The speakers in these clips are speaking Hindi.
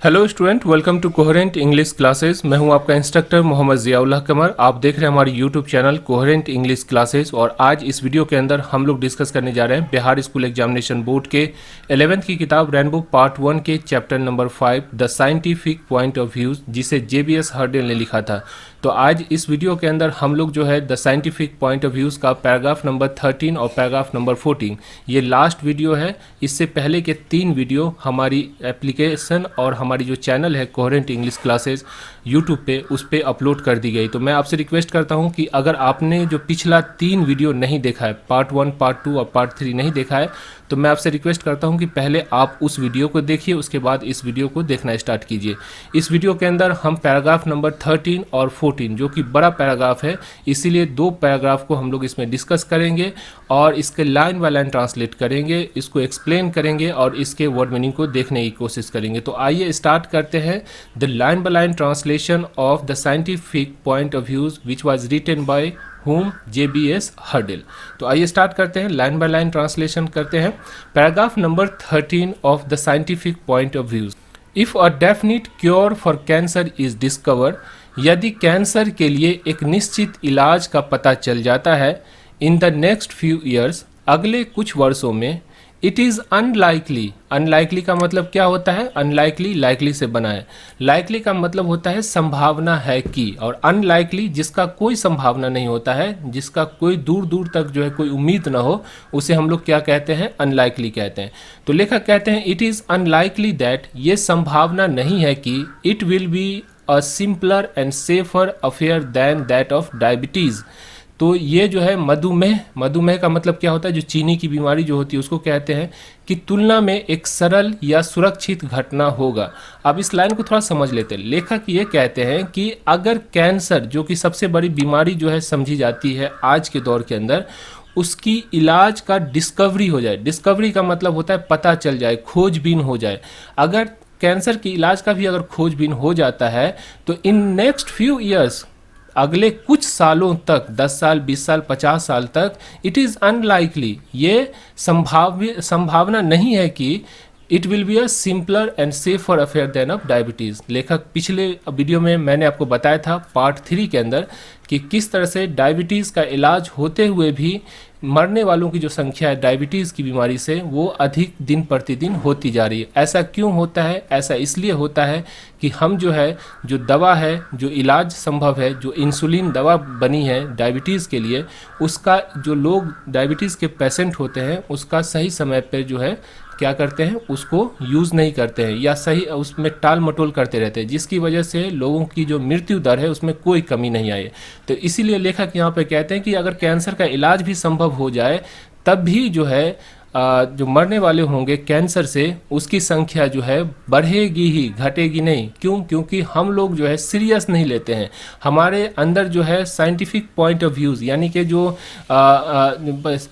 Hello student, welcome to coherent English classes. मैं हूं आपका इंस्ट्रक्टर मोहम्मद ज़ियाउल्लाह कमर। आप देख रहे हैं हमारी YouTube channel coherent English classes. और आज इस वीडियो के अंदर हम लोग डिस्कस करने जा रहे हैं बिहार स्कूल एग्जामिनेशन बोर्ड के 11th की किताब रेनबो पार्ट 1 के chapter number 5 the scientific point of views, जिसे JBS हर्डेल ने लिखा था। तो आज इस वीडियो के अंदर हम लोग जो है the scientific point of views का पैराग्राफ नंबर 13 और पैराग्राफ नंबर 14, ये लास्ट वीडियो है। इससे पहले के 3 वीडियो हमारी एप्लीकेशन और हमारी जो चैनल है कोहेरेंट इंग्लिश क्लासेस यूट्यूब पे, उस पर अपलोड कर दी गई। तो मैं आपसे रिक्वेस्ट करता हूं कि अगर आपने जो पिछला 3 वीडियो नहीं देखा है, पार्ट 1, पार्ट 2 और पार्ट 3 नहीं देखा है, तो मैं आपसे रिक्वेस्ट करता हूं कि पहले आप उस वीडियो को देखिए, उसके बाद इस वीडियो को देखना स्टार्ट कीजिए। इस वीडियो के अंदर हम पैराग्राफ नंबर 13 और 14, जो कि बड़ा पैराग्राफ है, इसीलिए 2 पैराग्राफ को हम लोग इसमें डिस्कस करेंगे और इसके लाइन बाय लाइन ट्रांसलेट करेंगे, इसको एक्सप्लेन करेंगे और इसके वर्ड मीनिंग को देखने की कोशिश करेंगे। तो आइए स्टार्ट करते हैं the line by line translation of the scientific point of views which was written by whom JBS Haldane. तो आइए स्टार्ट करते हैं, लाइन बाय लाइन ट्रांसलेशन करते हैं। Paragraph number 13 of the scientific point of views. If a definite cure for cancer is discovered, यदि कैंसर के लिए एक निश्चित इलाज का पता चल जाता है, in the next few years, अगले कुछ वर्षों में, इट इज़ अनलाइकली। अनलाइकली का मतलब क्या होता है? अनलाइकली लाइकली से बना है। लाइकली का मतलब होता है संभावना है कि, और अनलाइकली जिसका कोई संभावना नहीं होता है, जिसका कोई दूर दूर तक जो है कोई उम्मीद ना हो, उसे हम लोग क्या कहते हैं? अनलाइकली कहते हैं। तो लेखक कहते हैं इट इज़ अनलाइकली दैट, ये संभावना नहीं है कि, it will be a simpler and safer affair than that of diabetes. तो ये जो है मधुमेह, मधुमेह का मतलब क्या होता है? जो चीनी की बीमारी जो होती है उसको कहते हैं कि तुलना में एक सरल या सुरक्षित घटना होगा। अब इस लाइन को थोड़ा समझ लेते हैं। लेखक ये कहते हैं कि अगर कैंसर, जो कि सबसे बड़ी बीमारी जो है समझी जाती है आज के दौर के अंदर, उसकी इलाज का डिस्कवरी हो जाए। डिस्कवरी का मतलब होता है पता चल जाए, खोजबीन हो जाए। अगर कैंसर की इलाज का भी अगर खोजबीन हो जाता है तो इन नेक्स्ट फ्यू ईयर्स, अगले कुछ सालों तक, 10 साल, 20 साल, 50 साल तक, इट इज़ अनलाइकली, ये संभावना नहीं है कि it will be a simpler and safer affair than of diabetes. लेखक पिछले वीडियो में मैंने आपको बताया था पार्ट 3 के अंदर कि किस तरह से डायबिटीज़ का इलाज होते हुए भी मरने वालों की जो संख्या है डायबिटीज़ की बीमारी से, वो अधिक दिन प्रतिदिन होती जा रही है। ऐसा क्यों होता है? ऐसा इसलिए होता है कि हम जो है, जो दवा है, जो इलाज संभव है, जो इंसुलिन दवा बनी है डायबिटीज़ के लिए, उसका जो लोग डायबिटीज़ के पेशेंट होते हैं, उसका सही समय पर जो है क्या करते हैं, उसको यूज़ नहीं करते हैं या सही उसमें टाल मटोल करते रहते हैं, जिसकी वजह से लोगों की जो मृत्यु दर है उसमें कोई कमी नहीं आई। तो इसीलिए लेखक यहाँ पे कहते हैं कि अगर कैंसर का इलाज भी संभव हो जाए, तब भी जो है जो मरने वाले होंगे कैंसर से, उसकी संख्या जो है बढ़ेगी ही, घटेगी नहीं। क्यों? क्योंकि हम लोग जो है सीरियस नहीं लेते हैं। हमारे अंदर जो है साइंटिफिक पॉइंट ऑफ व्यूज़, यानी कि जो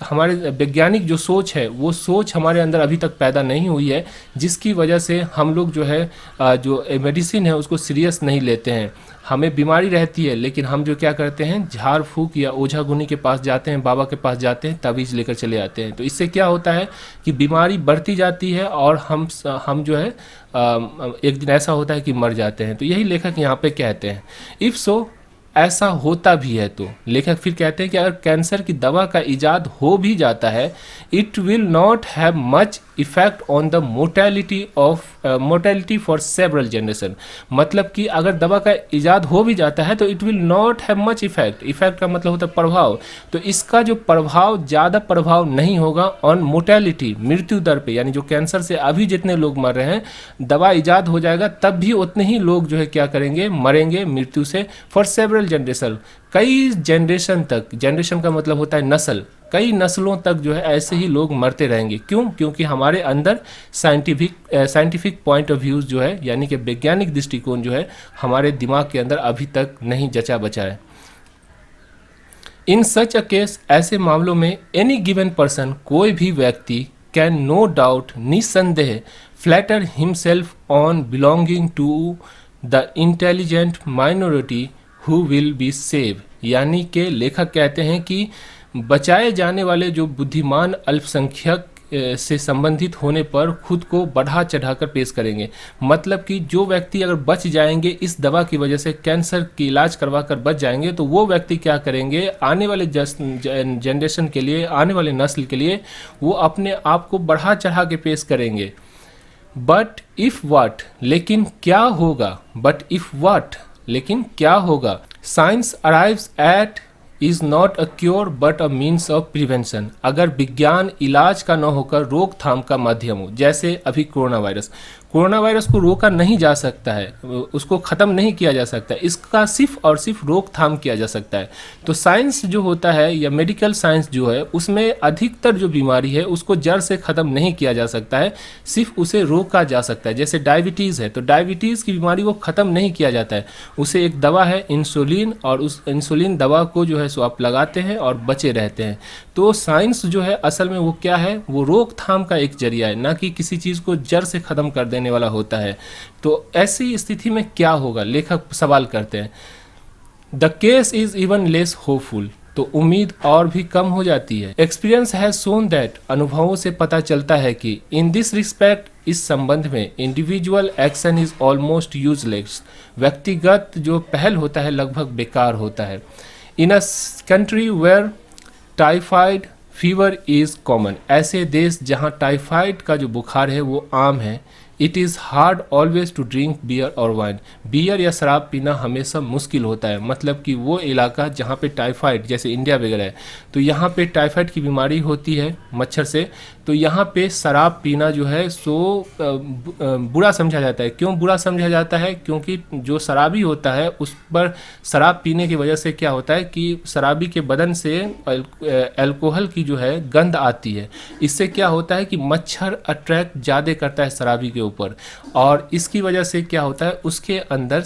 हमारे वैज्ञानिक जो सोच है, वो सोच हमारे अंदर अभी तक पैदा नहीं हुई है, जिसकी वजह से हम लोग जो है जो मेडिसिन है उसको सीरियस नहीं लेते हैं। हमें बीमारी रहती है, लेकिन हम जो क्या करते हैं, झाड़ फूक या ओझा गुनी के पास जाते हैं, बाबा के पास जाते हैं, तावीज़ लेकर चले आते हैं। तो इससे क्या होता है कि बीमारी बढ़ती जाती है और हम जो है एक दिन ऐसा होता है कि मर जाते हैं। तो यही लेखक यहाँ पे कहते हैं। इफ़ सो, ऐसा होता भी है तो लेखक फिर कहते हैं कि अगर कैंसर की दवा का इजाद हो भी जाता है, it will not have much effect on the mortality for several generation. मतलब कि अगर दवा का इजाद हो भी जाता है तो it will not have much effect. Effect का मतलब होता है प्रभाव। तो इसका जो प्रभाव, ज़्यादा प्रभाव नहीं होगा ऑन मोर्टेलिटी, मृत्यु दर पे। यानी जो कैंसर से अभी जितने लोग मर रहे हैं, दवा इजाद हो जाएगा तब भी उतने ही लोग जो है क्या करेंगे, मरेंगे मृत्यु से, फॉर सेवरल जनरेशन, कई जनरेशन तक। जनरेशन का मतलब होता है नस्ल, कई नस्लों तक जो है ऐसे ही लोग मरते रहेंगे। क्यों? क्योंकि हमारे अंदर साइंटिफिक पॉइंट ऑफ व्यूज़ जो है, यानी कि वैज्ञानिक दृष्टिकोण जो है, हमारे दिमाग के अंदर अभी तक नहीं जचा बचा है। इन सच अ केस, ऐसे मामलों में, एनी गिवन पर्सन, कोई भी व्यक्ति, कैन नो डाउट, निसंदेह, flatter himself on belonging to the intelligent minority who will be save. यानी कि लेखक कहते हैं कि बचाए जाने वाले जो बुद्धिमान अल्पसंख्यक से संबंधित होने पर खुद को बढ़ा चढ़ाकर पेश करेंगे। मतलब कि जो व्यक्ति अगर बच जाएंगे इस दवा की वजह से, कैंसर की इलाज करवा कर बच जाएंगे, तो वो व्यक्ति क्या करेंगे, आने वाले जनरेशन के लिए, आने वाले नस्ल के लिए वो अपने आप को बढ़ा चढ़ा के पेश करेंगे। बट इफ व्हाट, लेकिन क्या होगा, बट इफ व्हाट, लेकिन क्या होगा, science arrives eight is not a cure but a means of prevention. अगर विज्ञान इलाज का न होकर रोकथाम का माध्यम हो, जैसे अभी कोरोना वायरस को रोका नहीं जा सकता है, उसको ख़त्म नहीं किया जा सकता है, इसका सिर्फ और सिर्फ रोकथाम किया जा सकता है। तो साइंस जो होता है या मेडिकल साइंस जो है, उसमें अधिकतर जो बीमारी है उसको जड़ से ख़त्म नहीं किया जा सकता है, सिर्फ उसे रोका जा सकता है। जैसे डायबिटीज़ है, तो डायबिटीज़ की बीमारी को ख़त्म नहीं किया जाता है, उसे एक दवा है इंसुलिन, और उस इंसुलिन दवा को जो है सो आप लगाते हैं और बचे रहते हैं। तो साइंस जो है असल में वो क्या है, वो रोकथाम का एक जरिया है, ना कि किसी चीज़ को जड़ से ख़त्म कर देने वाला होता है। तो ऐसी स्थिति में क्या होगा, लेखक सवाल करते हैं, the case is even less hopeful, तो उम्मीद और भी कम हो जाती है। एक्सपीरियंस हैज शोन दैट, अनुभवों से पता चलता है कि इन दिस रिस्पेक्ट, इस संबंध में, individual action is almost useless, व्यक्तिगत जो पहल होता है लगभग बेकार होता है। In a country where typhoid fever is common, ऐसे देश जहाँ टाइफाइड का जो बुखार है वो आम है। It is hard always to drink beer और वाइन, बियर या शराब पीना हमेशा मुश्किल होता है। मतलब कि वो इलाका जहाँ पे टाइफाइड, जैसे इंडिया वगैरह है, तो यहाँ पे टाइफाइड की बीमारी होती है मच्छर से, तो यहाँ पे शराब पीना जो है सो बुरा समझा जाता है। क्यों बुरा समझा जाता है? क्योंकि जो शराबी होता है उस पर शराब पीने की वजह से क्या होता है कि शराबी के बदन से अल्कोहल की जो है गंध आती है। इससे क्या होता है कि मच्छर अट्रैक्ट ज़्यादा करता है शराबी के ऊपर, और इसकी वजह से क्या होता है उसके अंदर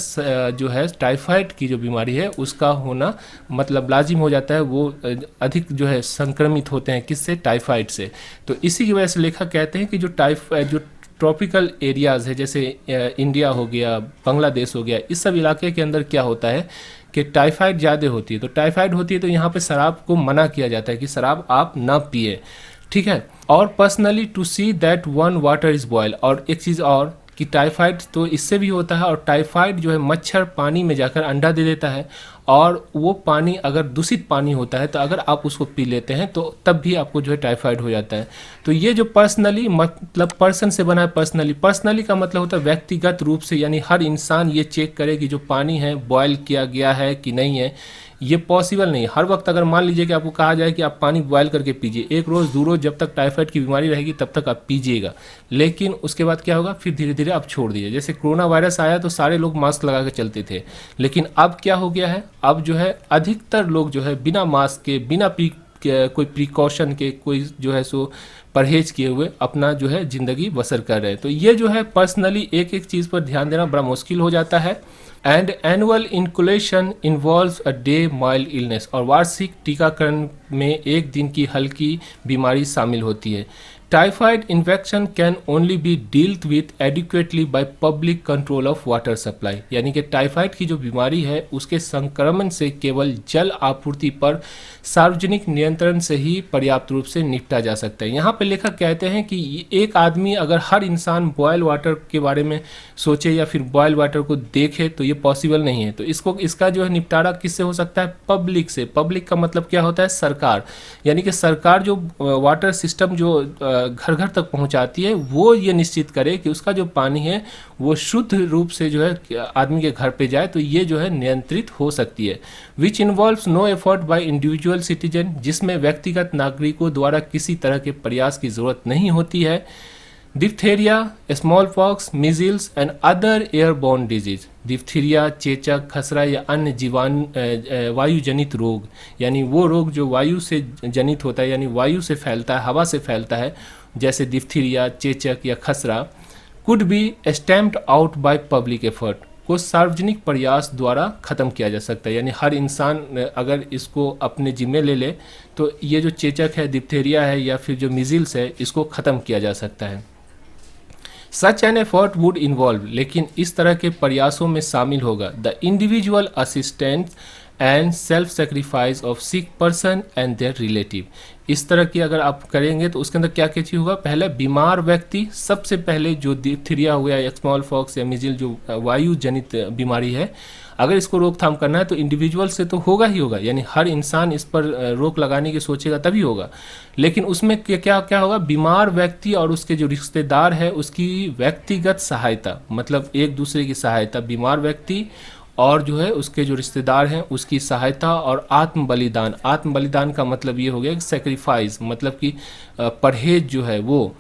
जो है टाइफाइड की जो बीमारी है उसका होना मतलब लाजिम हो जाता है। वो अधिक जो है संक्रमित होते हैं किससे? टाइफाइड से। तो इसी की वजह से लेखक कहते हैं कि जो ट्रॉपिकल एरियाज़ है, जैसे इंडिया हो गया, बांग्लादेश हो गया, इस सब इलाके के अंदर क्या होता है कि टाइफाइड ज़्यादा होती है। तो टाइफाइड होती है तो यहाँ पे शराब को मना किया जाता है कि शराब आप ना पिए, ठीक है। और personally to see that one water is boil, और एक चीज़ और कि टाइफाइड तो इससे भी होता है, और टाइफाइड जो है मच्छर पानी में जाकर अंडा दे देता है, और वो पानी अगर दूषित पानी होता है तो अगर आप उसको पी लेते हैं तो तब भी आपको जो है टाइफाइड हो जाता है। तो ये जो पर्सनली मतलब पर्सन से बना है, पर्सनली का मतलब होता है व्यक्तिगत रूप से, यानी हर इंसान ये चेक करे कि जो पानी है बॉयल किया गया है कि नहीं है। ये पॉसिबल नहीं है हर वक्त। अगर मान लीजिए कि आपको कहा जाए कि आप पानी बॉयल करके पीजिए, एक रोज़ 2 रोज़ जब तक टाइफाइड की बीमारी रहेगी तब तक आप पीजिएगा, लेकिन उसके बाद क्या होगा, फिर धीरे धीरे आप छोड़ दीजिए। जैसे कोरोना वायरस आया तो सारे लोग मास्क लगा के चलते थे, लेकिन अब क्या हो गया है, अब जो है अधिकतर लोग जो है बिना मास्क के, बिना कोई प्रिकॉशन के, कोई जो है सो परहेज किए हुए अपना जो है ज़िंदगी बसर कर रहे हैं। तो ये जो है पर्सनली एक एक चीज़ पर ध्यान देना बड़ा मुश्किल हो जाता है। And annual inoculation involves a day mild illness, और वार्षिक टीकाकरण में एक दिन की हल्की बीमारी शामिल होती है। Typhoid infection can only B dealt with adequately by public control of water supply, यानी कि टाइफाइड की जो बीमारी है उसके संक्रमण से केवल जल आपूर्ति पर सार्वजनिक नियंत्रण से ही पर्याप्त रूप से निपटा जा सकता है। यहाँ पे लेखक कहते हैं कि एक आदमी, अगर हर इंसान बॉयल वाटर के बारे में सोचे या फिर बॉयल वाटर को देखे तो ये पॉसिबल नहीं है। तो इसका जो है निपटारा किससे हो सकता है? पब्लिक से। पब्लिक का मतलब क्या होता है? सरकार। यानी कि सरकार जो वाटर सिस्टम जो घर घर तक पहुंचाती है वो ये निश्चित करे कि उसका जो पानी है वो शुद्ध रूप से जो है आदमी के घर पे जाए, तो ये जो है नियंत्रित हो सकती है। Which involves no effort by individual citizen, जिसमें व्यक्तिगत नागरिकों द्वारा किसी तरह के प्रयास की जरूरत नहीं होती है। Diphtheria, small pox, measles and other airborne disease, diphtheria, चेचक, खसरा या अन्य वायु जनित रोग, यानी वो रोग जो वायु से जनित होता है, यानी वायु से फैलता है, हवा से फैलता है, जैसे डिप्थीरिया, चेचक या खसरा, could be stamped out by public effort, को सार्वजनिक प्रयास द्वारा ख़त्म किया जा सकता है। यानी हर इंसान अगर इसको अपने जिम्मे ले ले तो ये जो चेचक है, डिप्थेरिया है या फिर जो मीजल्स है, इसको ख़त्म किया जा सकता है। Such an effort would involve, लेकिन इस तरह के प्रयासों में शामिल होगा the individual assistance and self sacrifice of sick person and there relative, इस तरह की अगर आप करेंगे तो उसके अंदर क्या क्या चीज़ होगा, पहले बीमार व्यक्ति सबसे पहले जो डिप्थीरिया हो गया या स्मॉल पॉक्स या मिजिल जो वायु जनित बीमारी है, अगर इसको रोकथाम करना है तो इंडिविजुअल से तो होगा ही होगा, यानी हर इंसान इस पर रोक लगाने की सोचेगा तभी होगा। लेकिन उसमें क्या क्या होगा, बीमार व्यक्ति और उसके जो रिश्तेदार है उसकी व्यक्तिगत सहायता, मतलब एक दूसरे की सहायता, बीमार व्यक्ति और जो है उसके जो रिश्तेदार हैं उसकी सहायता, और आत्म बलिदान। आत्म बलिदान का मतलब ये हो गया कि सेक्रीफाइस, मतलब कि परहेज जो है वो,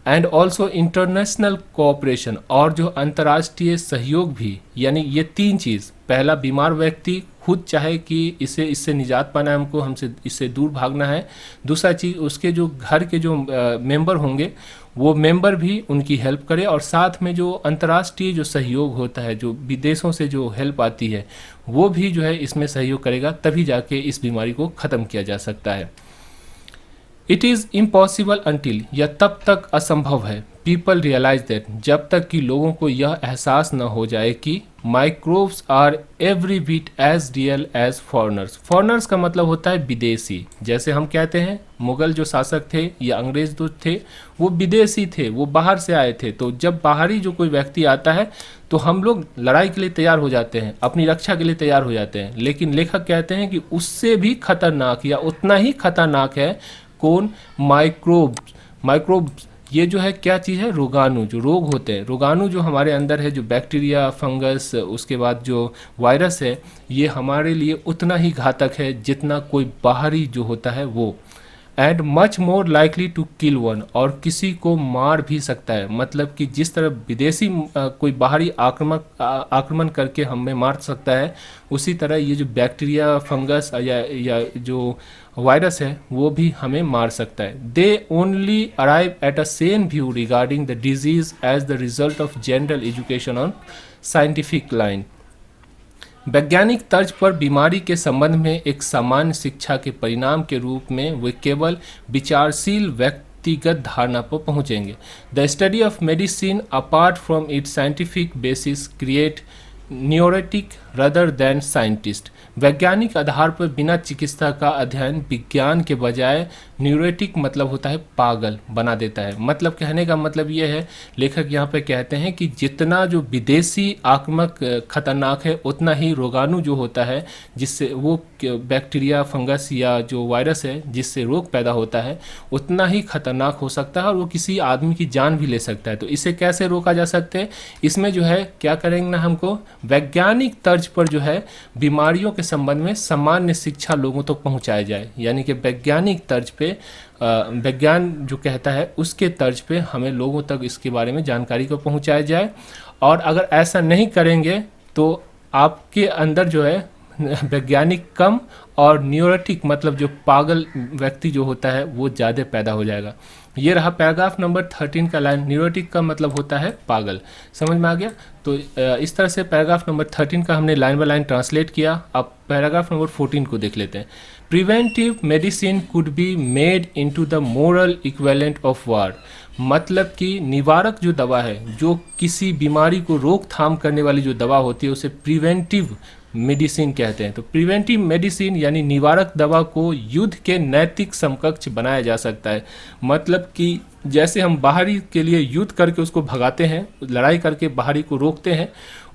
एंड ऑल्सो इंटरनेशनल कोऑपरेशन, और जो अंतर्राष्ट्रीय सहयोग भी। यानी ये तीन चीज़, पहला बीमार व्यक्ति खुद चाहे कि इससे निजात पाना है, हमको हमसे इससे दूर भागना है। दूसरा चीज़, उसके जो घर के जो मेंबर होंगे वो मेंबर भी उनकी हेल्प करे, और साथ में जो अंतर्राष्ट्रीय जो सहयोग होता है, जो विदेशों से जो हेल्प आती है, वो भी जो है इसमें सहयोग करेगा, तभी जाके इस बीमारी को ख़त्म किया जा सकता है। इट इज़ इम्पॉसिबल अंटिल, यह तब तक असंभव है, पीपल रियलाइज दैट, जब तक कि लोगों को यह एहसास न हो जाए कि microbes are every bit as real as foreigners. Foreigners का मतलब होता है विदेशी। जैसे हम कहते हैं मुगल जो शासक थे या अंग्रेज जो थे वो विदेशी थे, वो बाहर से आए थे। तो जब बाहरी जो कोई व्यक्ति आता है तो हम लोग लड़ाई के लिए तैयार हो जाते हैं, अपनी रक्षा के लिए तैयार हो जाते हैं। लेकिन लेखक कहते हैं कि उससे भी खतरनाक या उतना ही खतरनाक है कौन, माइक्रोब्स। ये जो है क्या चीज़ है, रोगाणु, जो रोग होते हैं, रोगाणु जो हमारे अंदर है, जो बैक्टीरिया, फंगस, उसके बाद जो वायरस है, ये हमारे लिए उतना ही घातक है जितना कोई बाहरी जो होता है वो। And much more likely to kill one, और किसी को मार भी सकता है। मतलब कि जिस तरह विदेशी कोई बाहरी आक्रमण करके हमें मार सकता है, उसी तरह ये जो बैक्टीरिया, फंगस या जो वायरस है वो भी हमें मार सकता है। They only arrive at a same view regarding the disease as the result of general education on scientific line. वैज्ञानिक तर्ज पर बीमारी के संबंध में एक सामान्य शिक्षा के परिणाम के रूप में वे केवल विचारशील व्यक्तिगत धारणा पर पहुंचेंगे। The study of medicine apart from its scientific basis create neurotic rather than scientist. वैज्ञानिक आधार पर बिना चिकित्सा का अध्ययन विज्ञान के बजाय न्यूरोटिक मतलब होता है पागल बना देता है। मतलब कहने का मतलब ये है, लेखक यहाँ पे कहते हैं कि जितना जो विदेशी आक्रामक खतरनाक है, उतना ही रोगाणु जो होता है, जिससे वो बैक्टीरिया, फंगस या जो वायरस है जिससे रोग पैदा होता है, उतना ही खतरनाक हो सकता है और वो किसी आदमी की जान भी ले सकता है। तो इसे कैसे रोका जा सकता है, इसमें जो है क्या करेंगे ना, हमको वैज्ञानिक तर्ज पर जो है बीमारियों के संबंध में सामान्य शिक्षा लोगों तक पहुंचाया जाए। यानी कि वैज्ञानिक तर्ज पे, विज्ञान जो कहता है उसके तर्ज पे हमें लोगों तक इसके बारे में जानकारी को पहुंचाया जाए। और अगर ऐसा नहीं करेंगे तो आपके अंदर जो है वैज्ञानिक कम और न्यूरोटिक मतलब जो पागल व्यक्ति जो होता है वो ज़्यादा पैदा हो जाएगा। ये रहा पैराग्राफ नंबर 13 का लाइन। न्यूरोटिक का मतलब होता है पागल। समझ में आ गया? तो इस तरह से पैराग्राफ नंबर 13 का हमने लाइन बाय लाइन ट्रांसलेट किया। अब पैराग्राफ नंबर 14 को देख लेते हैं। Preventive medicine could be made into the moral equivalent of war. मतलब कि निवारक जो दवा है, जो किसी बीमारी को रोकथाम करने वाली जो दवा होती है, उसे प्रिवेंटिव मेडिसिन कहते हैं। तो प्रिवेंटिव मेडिसिन यानी निवारक दवा को युद्ध के नैतिक समकक्ष बनाया जा सकता है। मतलब कि जैसे हम बाहरी के लिए युद्ध करके उसको भगाते हैं, लड़ाई करके बाहरी को रोकते हैं,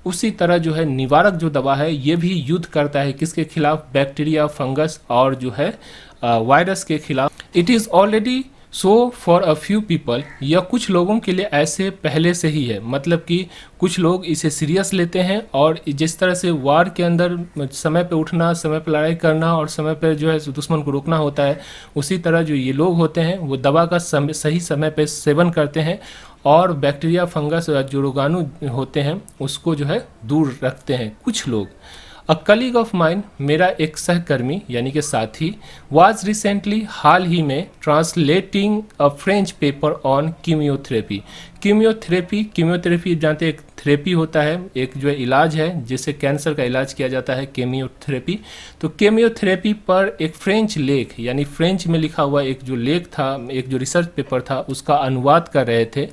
उसी तरह जो है निवारक जो दवा है ये भी युद्ध करता है किसके खिलाफ, बैक्टीरिया, फंगस और जो है वायरस के खिलाफ। It is already so for a few people, यह कुछ लोगों के लिए ऐसे पहले से ही है। मतलब कि कुछ लोग इसे सीरियस लेते हैं और जिस तरह से वार के अंदर समय पे उठना, समय पे लड़ाई करना और समय पे जो है दुश्मन को रोकना होता है, उसी तरह जो ये लोग होते हैं वो दवा का सही समय पे सेवन करते हैं और बैक्टीरिया, फंगस जो रोगाणु होते हैं उसको जो है दूर रखते हैं कुछ लोग। अ कलीग ऑफ माइन, मेरा एक सहकर्मी यानी कि साथी, वाज रिसेंटली, हाल ही में, translating a French paper on chemotherapy. Chemotherapy जानते हैं, एक थेरेपी होता है, एक जो है इलाज है जिससे कैंसर का इलाज किया जाता है, कीमियोथेरेपी। तो कीमियोथेरेपी पर एक फ्रेंच लेख यानी फ्रेंच में लिखा हुआ एक जो लेख था, एक जो रिसर्च पेपर था, उसका अनुवाद कर रहे थे।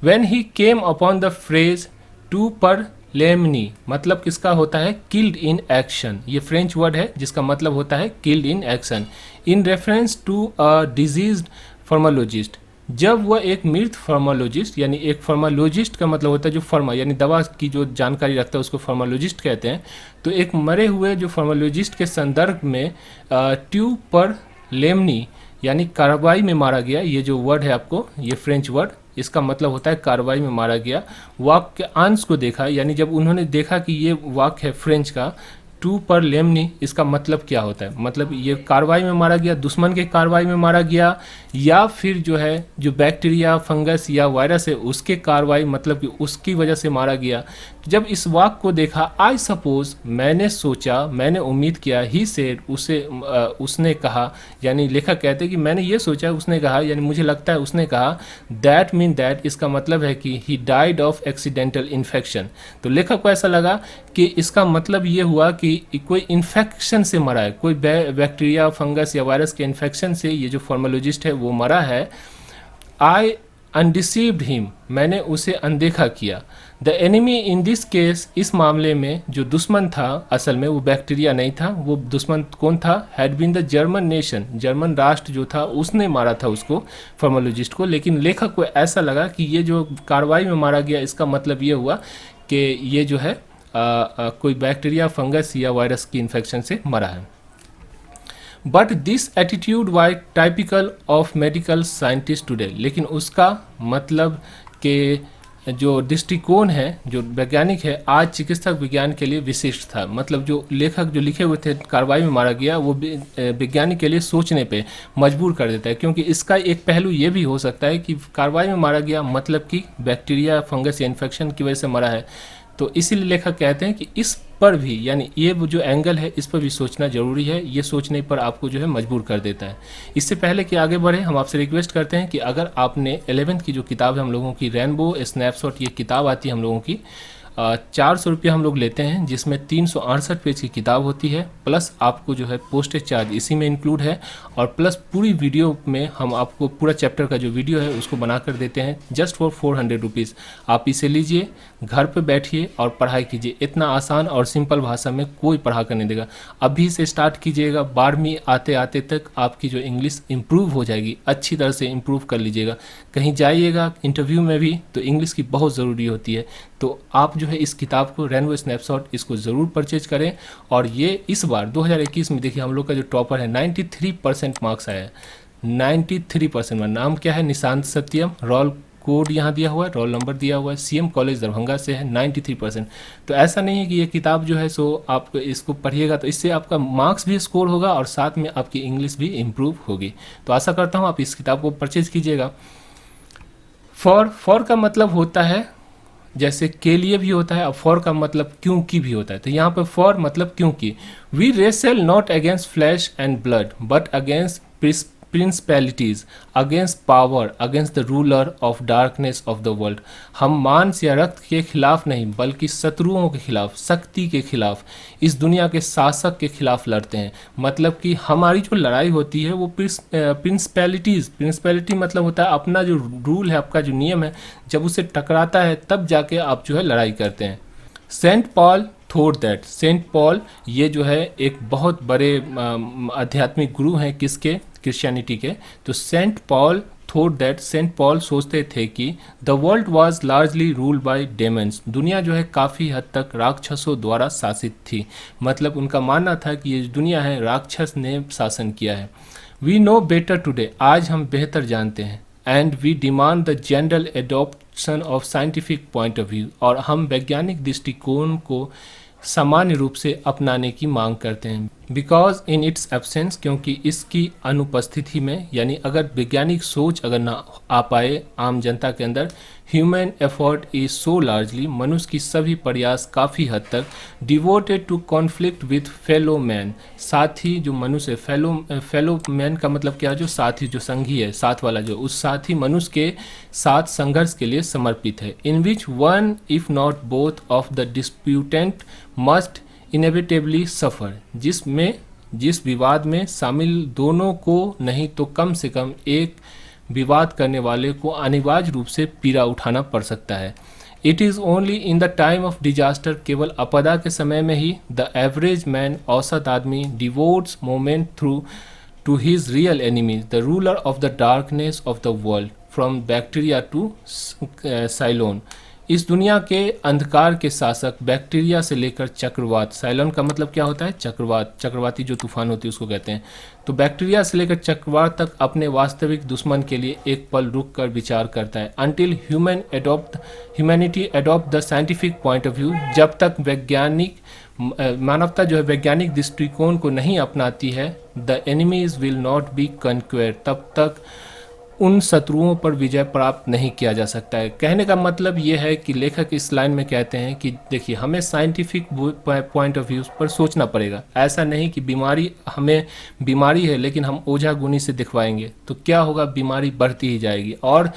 When he came upon the phrase टू पर लेमनी मतलब किसका होता है, किल्ड इन एक्शन। ये फ्रेंच वर्ड है जिसका मतलब होता है killed in action, in reference to a diseased pharmacologist. जब वह एक मृत फार्माकोलॉजिस्ट, यानी एक फार्माकोलॉजिस्ट का मतलब होता है जो फार्मा यानी दवा की जो जानकारी रखता है उसको फार्माकोलॉजिस्ट कहते हैं। तो एक मरे हुए जो फार्माकोलॉजिस्ट के संदर्भ में ट्यूब पर लेमनी यानी कार्रवाई में मारा गया, ये जो वर्ड है आपको, ये फ्रेंच वर्ड, इसका मतलब होता है कार्रवाई में मारा गया। वाक्य के अंश को देखा, यानी जब उन्होंने देखा कि ये वाक्य है फ्रेंच का, टू पर लेमनी, इसका मतलब क्या होता है, मतलब ये कार्रवाई में मारा गया, दुश्मन के कार्रवाई में मारा गया, या फिर जो है जो बैक्टीरिया, फंगस या वायरस है उसके कार्रवाई, मतलब कि उसकी वजह से मारा गया। जब इस वाक्य को देखा, आई सपोज, मैंने सोचा, मैंने उम्मीद किया, ही सेड, उसने कहा, यानी लेखक कहते हैं कि मैंने ये सोचा, उसने कहा, यानी मुझे लगता है उसने कहा, दैट मीन दैट, इसका मतलब है कि he died of accidental infection. तो लेखक को ऐसा लगा कि इसका मतलब ये हुआ कि कोई इन्फेक्शन से मरा है, कोई बैक्टीरिया, फंगस या वायरस के इन्फेक्शन से ये जो फार्माकोलॉजिस्ट है वो मरा है। आई अनडिसीव्ड हिम, मैंने उसे अनदेखा किया। The enemy in this case, इस मामले में जो दुश्मन था असल में वो बैक्टीरिया नहीं था, वो दुश्मन कौन था, had been the German nation, German राष्ट्र जो था उसने मारा था उसको, फार्माकोलॉजिस्ट को। लेकिन लेखक को ऐसा लगा कि ये जो कार्रवाई में मारा गया इसका मतलब ये हुआ कि ये जो है कोई बैक्टीरिया, फंगस या वायरस की इन्फेक्शन से मरा है। But this attitude why typical of medical scientist today, लेकिन उसका मतलब कि जो दृष्टिकोण है, जो वैज्ञानिक है आज चिकित्सक विज्ञान के लिए विशिष्ट था। मतलब जो लेखक जो लिखे हुए थे कार्रवाई में मारा गया, वो वैज्ञानिक के लिए सोचने पे मजबूर कर देता है, क्योंकि इसका एक पहलू ये भी हो सकता है कि कार्रवाई में मारा गया मतलब कि बैक्टीरिया, फंगस या इन्फेक्शन की वजह से मरा है। तो इसीलिए लेखक कहते हैं कि इस पर भी, यानी ये जो एंगल है इस पर भी सोचना जरूरी है, ये सोचने पर आपको जो है मजबूर कर देता है। इससे पहले कि आगे बढ़े, हम आपसे रिक्वेस्ट करते हैं कि अगर आपने 11th की जो किताब है हम लोगों की, रेनबो स्नैपशॉट, ये किताब आती है हम लोगों की, 400 रुपये हम लोग लेते हैं, जिसमें 368 पेज की किताब होती है, प्लस आपको जो है पोस्टेज चार्ज इसी में इंक्लूड है, और प्लस पूरी वीडियो में हम आपको पूरा चैप्टर का जो वीडियो है उसको बना कर देते हैं जस्ट फॉर 400 रुपीज़। आप इसे लीजिए, घर पे बैठिए और पढ़ाई कीजिए। इतना आसान और सिंपल भाषा में कोई पढ़ा कर नहीं देगा। अभी से स्टार्ट कीजिएगा, 12वीं आते आते तक आपकी जो इंग्लिश इम्प्रूव हो जाएगी, अच्छी तरह से इम्प्रूव कर लीजिएगा। कहीं जाइएगा इंटरव्यू में भी तो इंग्लिश की बहुत ज़रूरी होती है। तो आप जो है इस किताब को, रेनबो स्नैपशॉट, इसको ज़रूर परचेज करें। और ये इस बार 2021 में देखिए हम लोग का जो टॉपर है 93% मार्क्स आया है, 93%। नाम क्या है, निशांत सत्यम, रोल कोड यहाँ दिया हुआ है, रोल नंबर दिया हुआ है, सीएम कॉलेज दरभंगा से है, 93%। तो ऐसा नहीं है कि ये किताब जो है सो आप इसको पढ़िएगा तो इससे आपका मार्क्स भी स्कोर होगा और साथ में आपकी इंग्लिश भी इम्प्रूव होगी। तो आशा करता हूँ आप इस किताब को परचेज कीजिएगा। फॉर का मतलब होता है जैसे के लिए भी होता है, और फॉर का मतलब क्योंकि भी होता है। तो यहाँ पर फॉर मतलब क्योंकि, we wrestle not against flesh and blood but against principalities, against power, against the ruler of darkness of the world. हम मांस या रक्त के खिलाफ नहीं बल्कि शत्रुओं के खिलाफ, शक्ति के खिलाफ, इस दुनिया के शासक के खिलाफ लड़ते हैं। मतलब कि हमारी जो लड़ाई होती है वो प्रिंसिपैलिटीज़, प्रिंसिपैलिटी मतलब होता है अपना जो रूल है, आपका जो नियम है, जब उसे टकराता है तब जाके आप जो है लड़ाई करते हैं। Saint Paul thought that, Saint Paul ये जो है एक बहुत बड़े आध्यात्मिक गुरु हैं, किसके, क्रिश्चियनिटी के। तो Saint Paul thought that, Saint Paul सोचते थे कि the world was largely ruled by demons, दुनिया जो है काफ़ी हद तक राक्षसों द्वारा शासित थी। मतलब उनका मानना था कि ये दुनिया है राक्षस ने शासन किया है। वी नो बेटर टुडे, आज हम बेहतर जानते हैं। And we demand the general adoption of scientific point of view, और हम वैज्ञानिक दृष्टिकोण को सामान्य रूप से अपनाने की मांग करते हैं। बिकॉज इन इट्स एब्सेंस, क्योंकि इसकी अनुपस्थिति में, यानी अगर वैज्ञानिक सोच अगर ना आ पाए आम जनता के अंदर, human effort is so largely, मनुष्य की सभी प्रयास काफ़ी हद तक devoted to conflict with fellow man, साथी जो मनुष्य, फेलो मैन का मतलब क्या है, जो साथी, जो संगी है, साथ वाला, जो उस साथी मनुष्य के साथ संघर्ष के लिए समर्पित है। In which one if not both of the disputant must inevitably suffer, जिस विवाद में शामिल दोनों को नहीं तो कम से कम एक विवाद करने वाले को अनिवार्य रूप से पीड़ा उठाना पड़ सकता है। It is only in the time of disaster, केवल आपदा के समय में ही द एवरेज मैन, औसत आदमी, devotes moment through to his real enemies, the ruler of the darkness of the world, from bacteria to cyclone. इस दुनिया के अंधकार के शासक बैक्टीरिया से लेकर चक्रवात, साइलोन का मतलब क्या होता है? चक्रवात, चक्रवाती जो तूफान होती है उसको कहते हैं। तो बैक्टीरिया से लेकर चक्रवात तक अपने वास्तविक दुश्मन के लिए एक पल रुक कर विचार करता है। Until humanity adopt the scientific point of view, जब तक वैज्ञानिक मानवता जो है वैज्ञानिक दृष्टिकोण को नहीं अपनाती है, the enemies will not be कन्क्वेयर, तब तक उन शत्रुओं पर विजय प्राप्त नहीं किया जा सकता है। कहने का मतलब ये है कि लेखक इस लाइन में कहते हैं कि देखिए, हमें साइंटिफिक पॉइंट ऑफ व्यू पर सोचना पड़ेगा। ऐसा नहीं कि हमें बीमारी है लेकिन हम ओझा गुनी से दिखवाएंगे तो क्या होगा, बीमारी बढ़ती ही जाएगी। और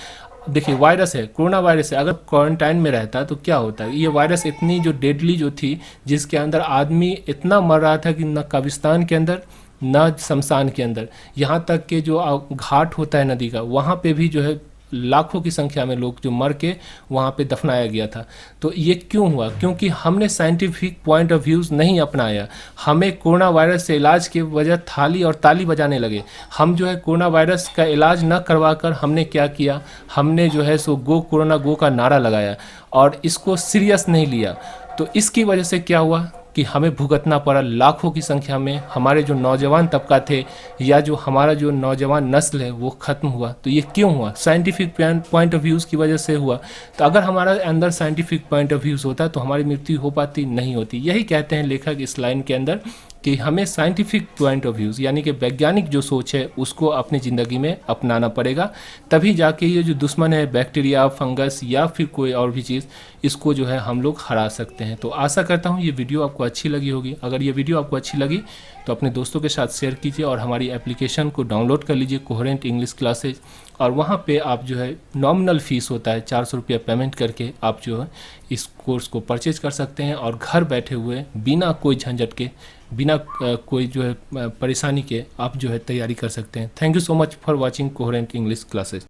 देखिए, वायरस है, कोरोना वायरस है, अगर क्वारंटाइन में रहता तो क्या होता है? ये वायरस इतनी जो डेडली जो थी, जिसके अंदर आदमी इतना मर रहा था कि न कब्रिस्तान के अंदर न शमशान के अंदर, यहाँ तक कि जो घाट होता है नदी का, वहाँ पे भी जो है लाखों की संख्या में लोग जो मर के वहाँ पे दफनाया गया था। तो ये क्यों हुआ? क्योंकि हमने साइंटिफिक पॉइंट ऑफ व्यूज़ नहीं अपनाया। हमें कोरोना वायरस से इलाज के वजह थाली और ताली बजाने लगे। हम जो है कोरोना वायरस का इलाज न करवा कर हमने क्या किया, हमने जो है सो गो कोरोना गो का नारा लगाया और इसको सीरियस नहीं लिया। तो इसकी वजह से क्या हुआ कि हमें भुगतना पड़ा। लाखों की संख्या में हमारे जो नौजवान तबका थे या जो हमारा जो नौजवान नस्ल है वो ख़त्म हुआ। तो ये क्यों हुआ? साइंटिफिक पॉइंट ऑफ व्यूज़ की वजह से हुआ। तो अगर हमारा अंदर साइंटिफिक पॉइंट ऑफ व्यूज़ होता तो हमारी मृत्यु हो पाती? नहीं होती। यही कहते हैं लेखक इस लाइन के अंदर कि हमें साइंटिफिक पॉइंट ऑफ व्यूज़ यानी कि वैज्ञानिक जो सोच है उसको अपनी ज़िंदगी में अपनाना पड़ेगा, तभी जाके ये जो दुश्मन है बैक्टीरिया, फंगस या फिर कोई और भी चीज़, इसको जो है हम लोग हरा सकते हैं। तो आशा करता हूँ ये वीडियो आपको अच्छी लगी होगी। अगर ये वीडियो आपको अच्छी लगी तो अपने दोस्तों के साथ शेयर कीजिए और हमारी एप्लीकेशन को डाउनलोड कर लीजिए, कोहेरेंट इंग्लिश क्लासेज। और वहाँ पे आप जो है नॉमिनल फ़ीस होता है 400 रुपया पेमेंट करके आप जो है इस कोर्स को परचेज कर सकते हैं और घर बैठे हुए बिना कोई झंझट के, बिना कोई जो है परेशानी के आप जो है तैयारी कर सकते हैं। Thank you so much for watching coherent English classes.